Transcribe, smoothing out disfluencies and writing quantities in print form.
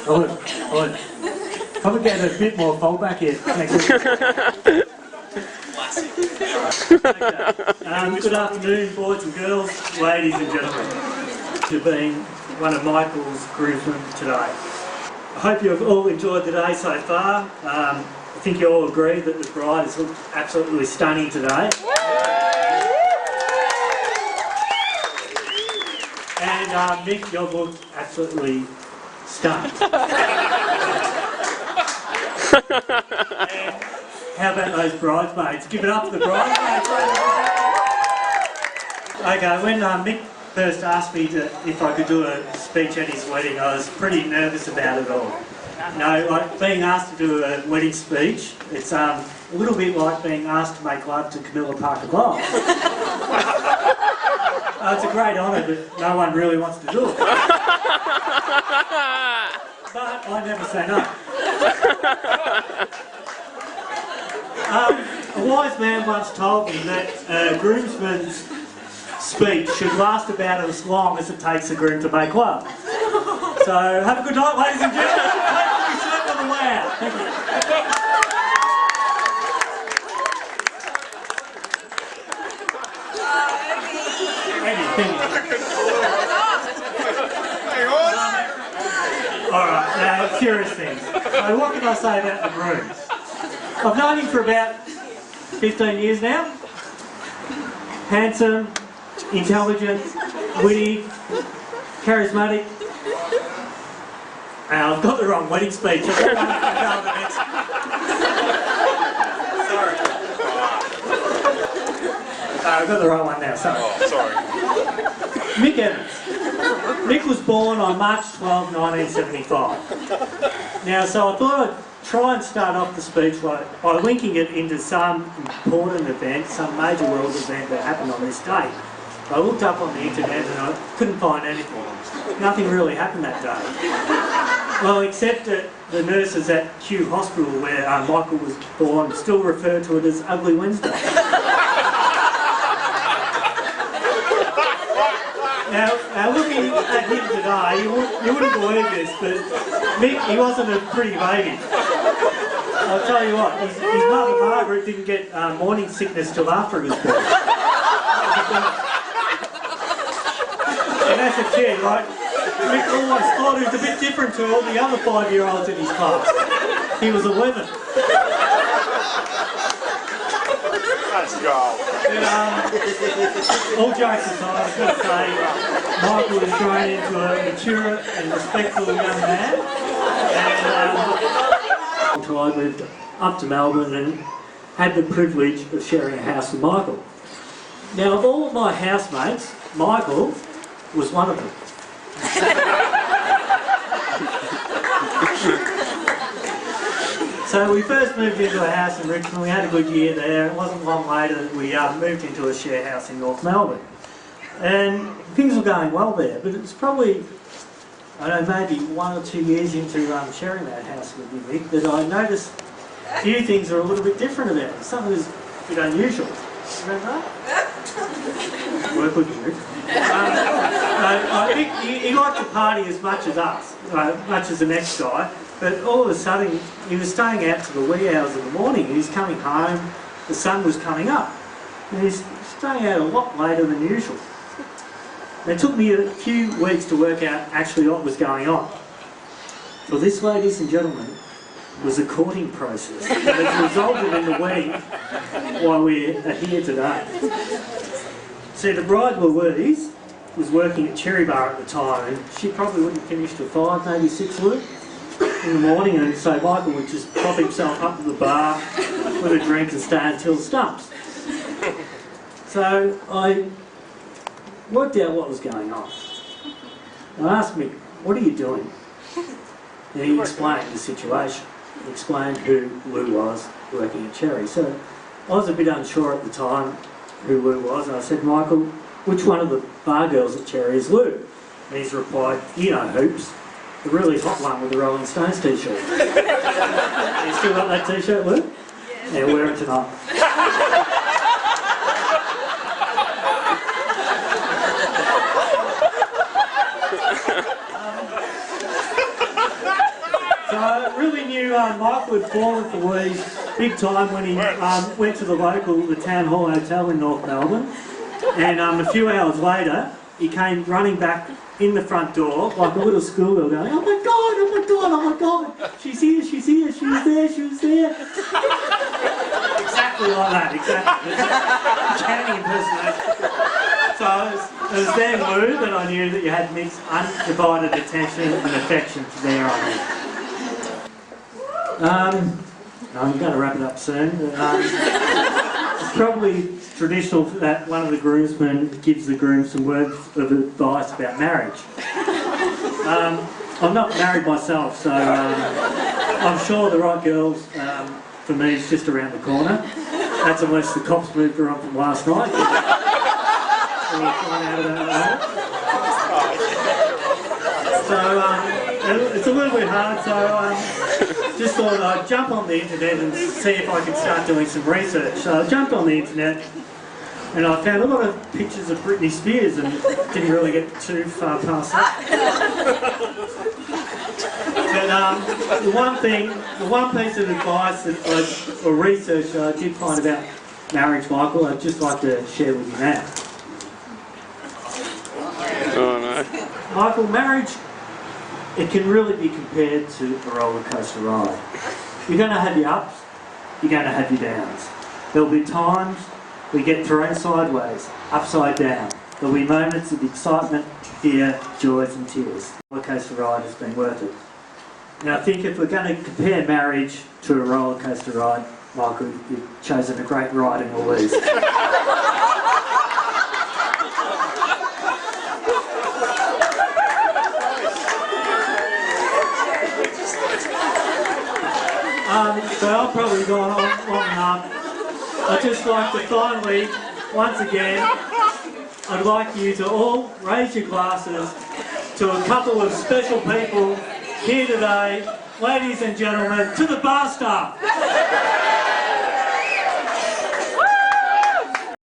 Probably get a bit more fold back here. Thank you. Good afternoon, boys and girls, ladies and gentlemen. You've been one of Michael's groomsmen today. I hope you've all enjoyed the day so far. I think you all agree that the bride has looked absolutely stunning today. And Mick, you've looked absolutely stunning. And how about those bridesmaids? Give it up for the bridesmaids. Okay, when Mick first asked me if I could do a speech at his wedding, I was pretty nervous about it all. You know, like being asked to do a wedding speech, it's a little bit like being asked to make love to Camilla Parker Bowles. It's a great honour, but no one really wants to do it. But I never say no. A wise man once told me that a groomsman's speech should last about as long as it takes a groom to make love. So have a good night, ladies and gentlemen. Take your shirt on the way out. Thank you. Alright, now serious things. So what can I say about the grooms? I've known him for about 15 years now. Handsome, intelligent, witty, charismatic. I've got the wrong wedding speech. Sorry. I've got the wrong one now, sorry. Oh, sorry. Mick Evans. Mick was born on March 12, 1975. Now, so I thought I'd try and start off the speech by linking it into some important event, some major world event that happened on this date. I looked up on the internet and I couldn't find anything. Nothing really happened that day. Well, except that the nurses at Kew Hospital, where Michael was born, still refer to it as Ugly Wednesday. Now looking at him today, you wouldn't believe this, but Mick, he wasn't a pretty baby. I'll tell you what, his mother Margaret didn't get morning sickness till after he was born. And as a kid, right, Mick always thought he was a bit different to all the other 5-year-olds in his class. He was 11. Let's go. And, all jokes aside, I've got to say, Michael was grown into a mature and respectful young man. And until I moved up to Melbourne and had the privilege of sharing a house with Michael. Now, of all of my housemates, Michael was one of them. So we first moved into a house in Richmond. We had a good year there. It wasn't long later that we moved into a share house in North Melbourne. And things were going well there, but it was probably, I don't know, maybe 1 or 2 years into sharing that house with you, Mick, that I noticed a few things are a little bit different about it. Something was a bit unusual. Remember that? Work with you. I think he liked to party as much as us, much as the next guy. But all of a sudden, he was staying out to the wee hours of the morning. He was coming home, the sun was coming up. And he's staying out a lot later than usual. And it took me a few weeks to work out actually what was going on. Well, this, ladies and gentlemen, was a courting process that has resulted in the wedding while we are here today. See, the bride Louise was working at Cherry Bar at the time, and she probably wouldn't finish till 5, maybe 6 in the morning, and so Michael would just prop himself up to the bar with a drink and stay until stumps. So I worked out what was going on. I asked Mick, "What are you doing?" And he explained the situation. He explained who Lou was working at Cherry. So I was a bit unsure at the time who Lou was, and I said, "Michael, which one of the bar girls at Cherry is Lou?" And he's replied, "You know, Hoops. The really hot one with the Rolling Stones t-shirt." You still got that t-shirt, Lou? Yeah, wear it tonight. So I really knew Michael had fallen for Louise big time when he went to the Town Hall Hotel in North Melbourne. And a few hours later, he came running back in the front door like a little schoolgirl going, "Oh my God, oh my God, oh my God, she's here, she was there, she was there." Exactly like that, exactly. Chanting impersonation. So it was then, Lou, that I knew that you had mixed undivided attention and affection there on me. I'm going to wrap it up soon. It's probably traditional that one of the groomsmen gives the groom some words of advice about marriage. I'm not married myself, so I'm sure the right girls for me is just around the corner. That's unless the cops moved her on from last night. So it's a little bit hard, so just thought I'd jump on the internet and see if I could start doing some research. So I jumped on the internet and I found a lot of pictures of Britney Spears and didn't really get too far past that. But the one piece of advice or research that I did find about marriage, Michael, I'd just like to share with you now. Oh no. Michael, marriage, it can really be compared to a roller coaster ride. You're going to have your ups, you're going to have your downs. There'll be times we get thrown sideways, upside down. There'll be moments of excitement, fear, joys and tears. The roller coaster ride has been worth it. And I think if we're going to compare marriage to a roller coaster ride, Michael, you've chosen a great ride in all these. So I've probably gone on long enough. I'd just like to finally, once again, I'd like you to all raise your glasses to a couple of special people here today. Ladies and gentlemen, to the bar staff.